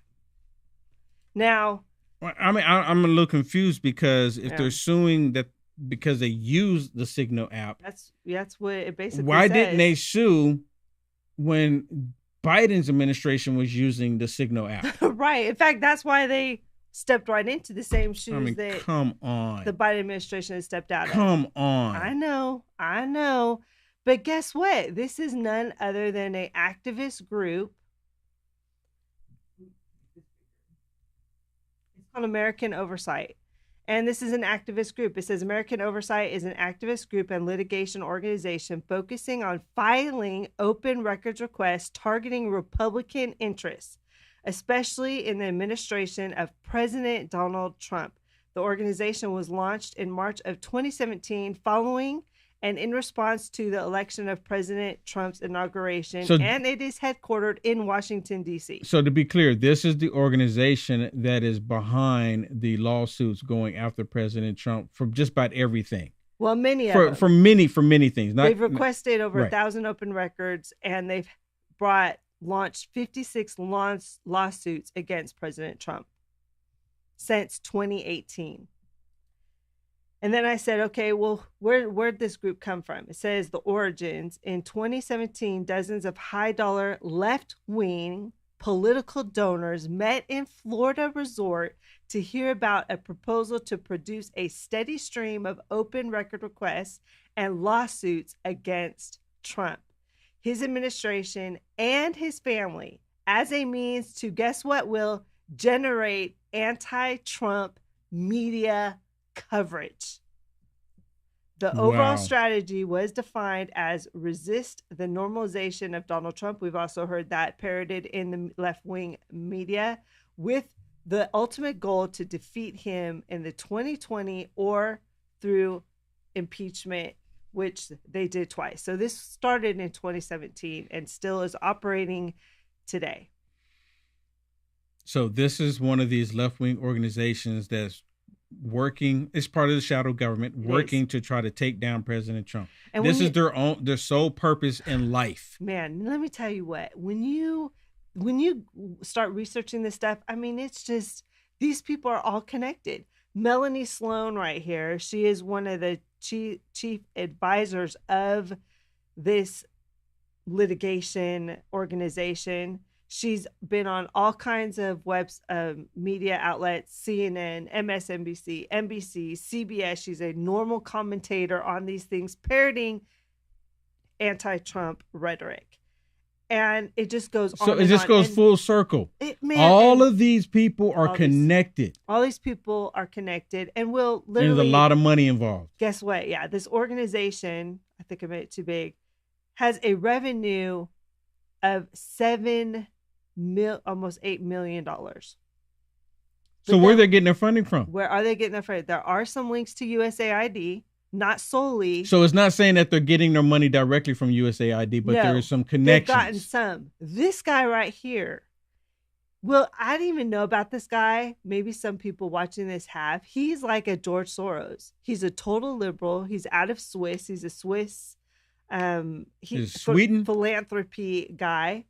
Now,
I mean, I'm a little confused because if they're suing that because they used the Signal app,
that's what it basically.
Why
says.
didn't they sue when Biden's administration was using the Signal app?
Right. In fact, that's why they stepped right into the same shoes that
come on,
the Biden administration has stepped out of.
Come on.
I know. But guess what? This is none other than an activist group. It's called American Oversight. And this is an activist group. It says American Oversight is an activist group and litigation organization focusing on filing open records requests targeting Republican interests, especially in the administration of President Donald Trump. The organization was launched in March of 2017 following and in response to the election of President Trump's inauguration, and it is headquartered in Washington, D.C.
So to be clear, this is the organization that is behind the lawsuits going after President Trump for just about everything.
Well, many of them.
For many things.
They've requested over 1,000 open records, and they've launched 56 lawsuits against President Trump since 2018. And then I said, okay, well, where'd this group come from? It says the origins. In 2017, dozens of high-dollar left-wing political donors met in Florida resort to hear about a proposal to produce a steady stream of open record requests and lawsuits against Trump, his administration, and his family as a means to, guess what, will generate anti-Trump media coverage. The overall strategy was defined as resist the normalization of Donald Trump. We've also heard that parroted in the left-wing media, with the ultimate goal to defeat him in the 2020 or through impeachment, which they did twice. So this started in 2017 and still is operating today.
So this is one of these left-wing organizations that's working, it's part of the shadow government, working to try to take down President Trump. And this is their sole purpose in life.
Man, let me tell you what, when you start researching this stuff, I mean, it's just, these people are all connected. Melanie Sloan right here, she is one of the chief advisors of this litigation organization. She's been on all kinds of media outlets, CNN, MSNBC, NBC, CBS. She's a normal commentator on these things, parroting anti-Trump rhetoric. And it just goes on.
So it just goes full circle. All of these people are connected.
All these people are connected, and will literally.
There's a lot of money involved.
Guess what? Yeah, this organization, I think I made it too big, has a revenue of almost $8 million.
So where are they getting their funding from?
Where are they getting their funding? There are some links to USAID, not solely.
So it's not saying that they're getting their money directly from USAID, but there is some connections.
They've gotten some. This guy right here. Well, I didn't even know about this guy. Maybe some people watching this have. He's like a George Soros. He's a total liberal. He's out of Swiss. He's a Swiss
Sweden
philanthropy guy,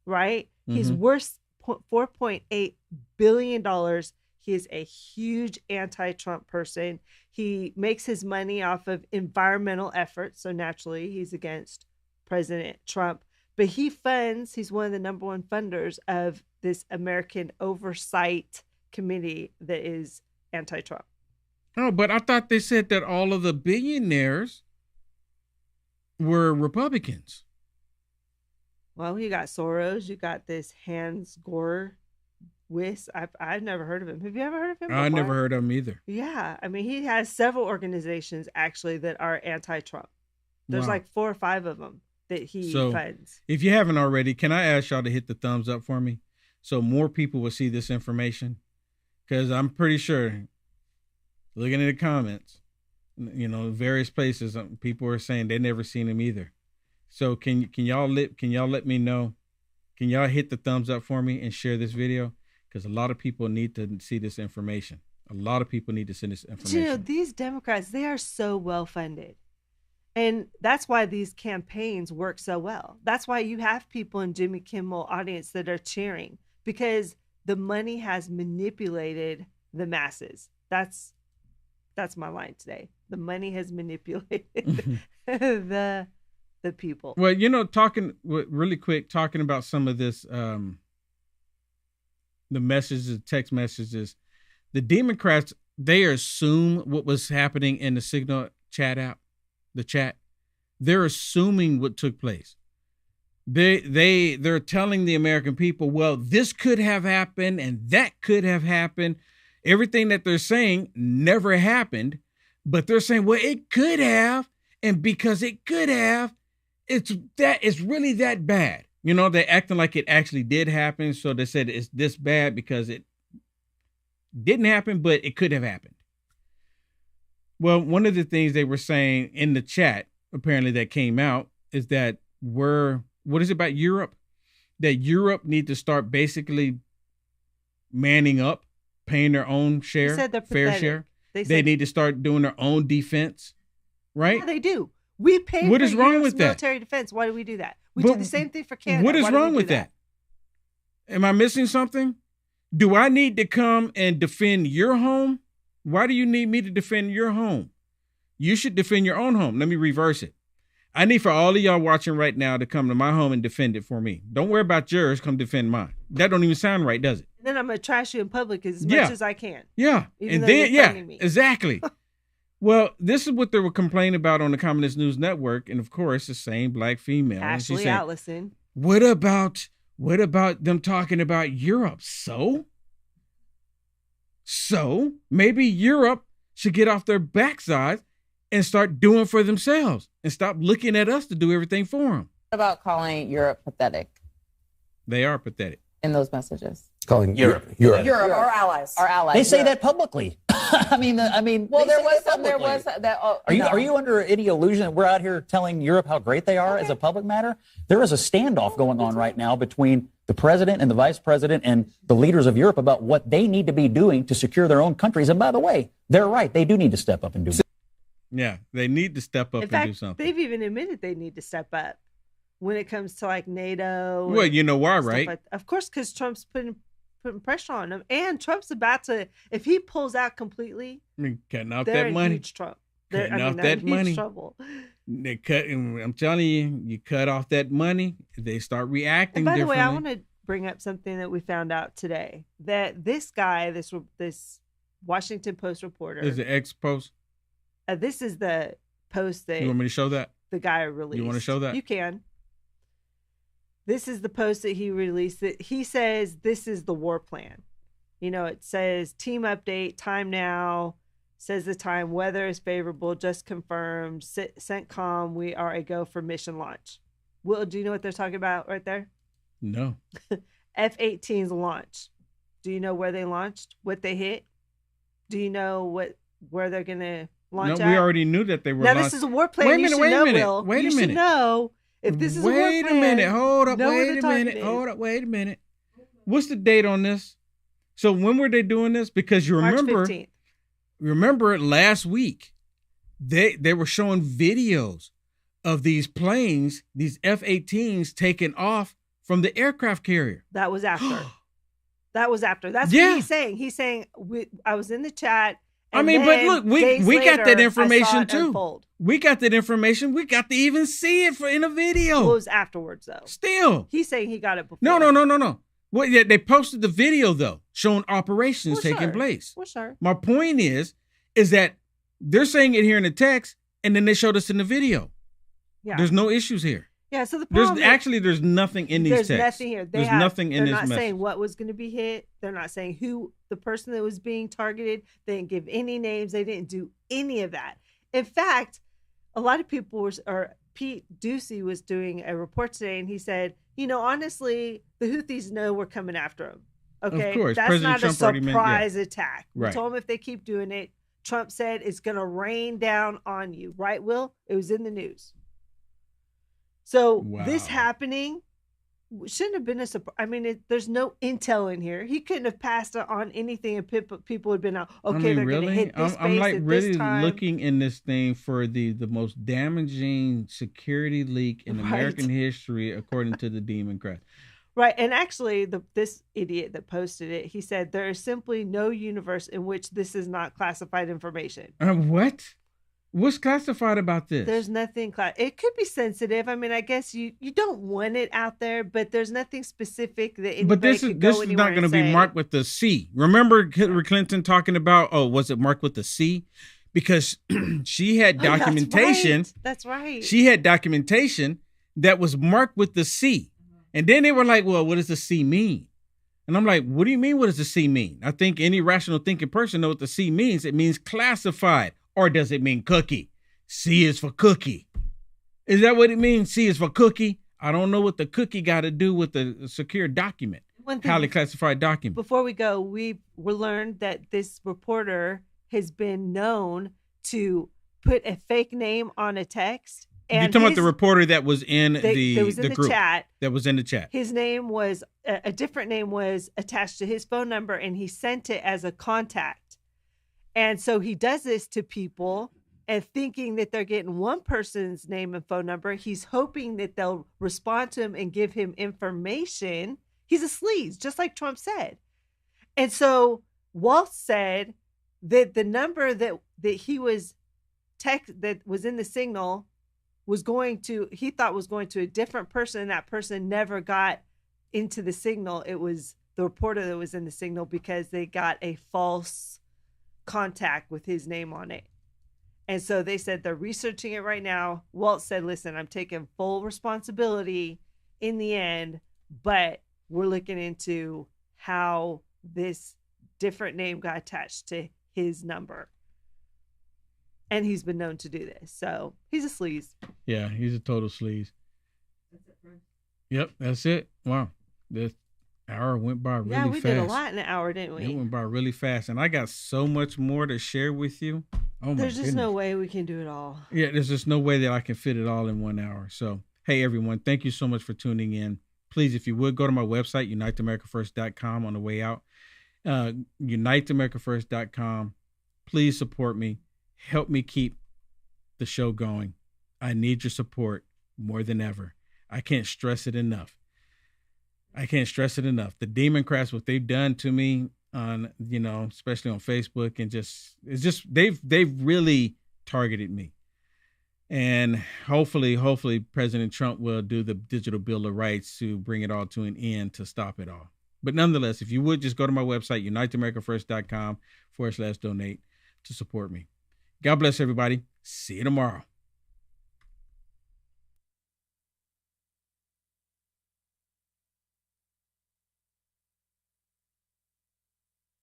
right? He's worth $4.8 billion. He is a huge anti-Trump person. He makes his money off of environmental efforts. So naturally, he's against President Trump. But he's one of the number one funders of this American Oversight Committee that is anti-Trump.
Oh, but I thought they said that all of the billionaires were Republicans.
Well, you got Soros. You got this Hans Gore Wiss. I've never heard of him. Have you ever heard of him before?
I never heard of him either.
Yeah. I mean, he has several organizations actually that are anti-Trump. There's like 4 or 5 of them that he funds.
If you haven't already, can I ask y'all to hit the thumbs up for me so more people will see this information? Because I'm pretty sure, looking at the comments, various places, people are saying they never seen him either. So can y'all let me know? Can y'all hit the thumbs up for me and share this video? Because a lot of people need to see this information. A lot of people need to see this information.
These Democrats, they are so well funded. And that's why these campaigns work so well. That's why you have people in Jimmy Kimmel audience that are cheering, because the money has manipulated the masses. That's my line today. The money has manipulated the people.
Well, talking really quick, talking about some of this, the messages, text messages, the Democrats, they assume what was happening in the Signal chat app, the chat. They're assuming what took place. They're telling the American people, well, this could have happened and that could have happened. Everything that they're saying never happened, but they're saying, well, it could have, and because it could have, it's really that bad. They're acting like it actually did happen. So they said it's this bad because it didn't happen, but it could have happened. Well, one of the things they were saying in the chat, apparently that came out, is that what is it about Europe? That Europe need to start basically manning up, paying their own share, fair share. They need to start doing their own defense, right?
Yeah, they do. We pay
what
for
is wrong
US
with that?
Military defense. Why do we do that? We do the same thing for Canada.
What is wrong with that? Am I missing something? Do I need to come and defend your home? Why do you need me to defend your home? You should defend your own home. Let me reverse it. I need for all of y'all watching right now to come to my home and defend it for me. Don't worry about yours. Come defend mine. That don't even sound right, does it?
And then I'm going to trash you in public as much as I can.
Yeah.
And then,
exactly. Well, this is what they were complaining about on the Communist News Network. And of course, the same black female.
Ashley Allison.
What about them talking about Europe? So maybe Europe should get off their backside and start doing for themselves and stop looking at us to do everything for them.
What about calling Europe pathetic?
They are pathetic.
In those messages.
Calling
Europe, our allies.
Our allies.
They say that publicly. I mean.
Well, there was that.
Are you under any illusion that we're out here telling Europe how great they are as a public matter? There is a standoff going on right now between the president and the vice president and the leaders of Europe about what they need to be doing to secure their own countries. And by the way, they're right. They do need to step up and do something.
Yeah, they need to step up and do something.
They've even admitted they need to step up when it comes to like NATO.
Well, you know why, right?
Of course, because Trump's putting pressure on them, and Trump's about to, if he pulls out completely,
cutting off that money.
Huge trouble.
Cutting off that money.
Trouble.
They cut. I'm telling you, you cut off that money, they start reacting.
And by the way, I
differently.
bring up something that we found out today. That this guy, this Washington Post reporter.
Is the X post?
This is the post that...
You want me to show that?
The guy released.
You want to show that?
You can. This is the post that he released. That he says this is the war plan. You know, it says team update, time now, says the time, weather is favorable, just confirmed, CENTCOM, we are a go for mission launch. Will, do you know what they're talking about right there?
No.
F-18's launch. Do you know where they launched? What they hit? Do you know where they're going to launch at?
We already knew that they were
Now, this is a war plan.
Wait a minute, wait a minute.
You should know if this is a war plan.
Wait a minute. Hold up. Wait a minute. Hold up. Wait a minute. What's the date on this? So when were they doing this? Because you remember,
March 15th.
Remember last week, they were showing videos of these planes, these F-18s taking off from the aircraft carrier.
That was after. That's what he's saying. He's saying, I was in the chat.
But look, we got that information too. Unfold. We got that information. We got to even see it in a video.
Well, it was afterwards, though.
Still.
He's saying he got it before.
No. Well, yeah, they posted the video, though, showing operations taking place.
Well, sure.
My point is that they're saying it here in the text, and then they showed us in the video. Yeah. There's no issues here.
Yeah, so the problem
there's nothing in these texts.
There's nothing here.
There's nothing in this message.
They're not saying what was going to be hit. They're not saying who the person that was being targeted. They didn't give any names. They didn't do any of that. In fact, a lot of people Pete Ducey was doing a report today, and he said, honestly, the Houthis know we're coming after them. Okay,
of course.
That's
President
not
Trump
a surprise attack.
Right.
We told them if they keep doing it, Trump said it's going to rain down on you. Right, Will? It was in the news. So this happening shouldn't have been a surprise. I mean, there's no intel in here. He couldn't have passed on anything, and people had been out. Okay, they're going to hit this base
I'm like
at
really
this time.
Looking in this thing for the most damaging security leak in American history, according to the Democrats.
Right, and actually, this idiot that posted it, he said there is simply no universe in which this is not classified information.
What? What's classified about this?
There's nothing. It could be sensitive. I mean, I guess you don't want it out there, but there's nothing specific that anybody
this is not going to be marked with the C. Remember Hillary Clinton talking about? Was it marked with the C? Because she had documentation.
That's right.
She had documentation that was marked with the C, and then they were like, "Well, what does the C mean?" And I'm like, "What do you mean? What does the C mean?" I think any rational thinking person knows what the C means. It means classified. Or does it mean cookie? C is for cookie. Is that what it means? C is for cookie? I don't know what the cookie got to do with the secure document, highly classified document.
Before we go, we learned that this reporter has been known to put a fake name on a text. And
you're talking about the reporter that was in the group
chat.
That was in the chat.
His name was, a different name was attached to his phone number, and he sent it as a contact. And so he does this to people and thinking that they're getting one person's name and phone number. He's hoping that they'll respond to him and give him information. He's a sleaze, just like Trump said. And so Walt said that the number that he was that was in the signal he thought was going to a different person, and that person never got into the signal. It was the reporter that was in the signal because they got a false contact with his name on it. And so they said they're researching it right now. Walt said, listen, I'm taking full responsibility in the end, but we're looking into how this different name got attached to his number. And he's been known to do this. So he's a sleaze.
Yeah, he's a total sleaze. That's it, Brian. Yep, that's it. Wow. This hour went by really fast.
Yeah, we did a lot in an hour, didn't we?
It went by really fast. And I got so much more to share with you. Oh,
there's just no way we can do it all.
Yeah, there's just no way that I can fit it all in 1 hour. So, hey, everyone, thank you so much for tuning in. Please, if you would, go to my website, uniteamericafirst.com on the way out. Uniteamericafirst.com. Please support me. Help me keep the show going. I need your support more than ever. I can't stress it enough. The Democrats, what they've done to me on, especially on Facebook, and they've really targeted me. And hopefully President Trump will do the digital Bill of Rights to bring it all to an end, to stop it all. But nonetheless, if you would just go to my website, uniteamericafirst.com/donate to support me. God bless everybody. See you tomorrow.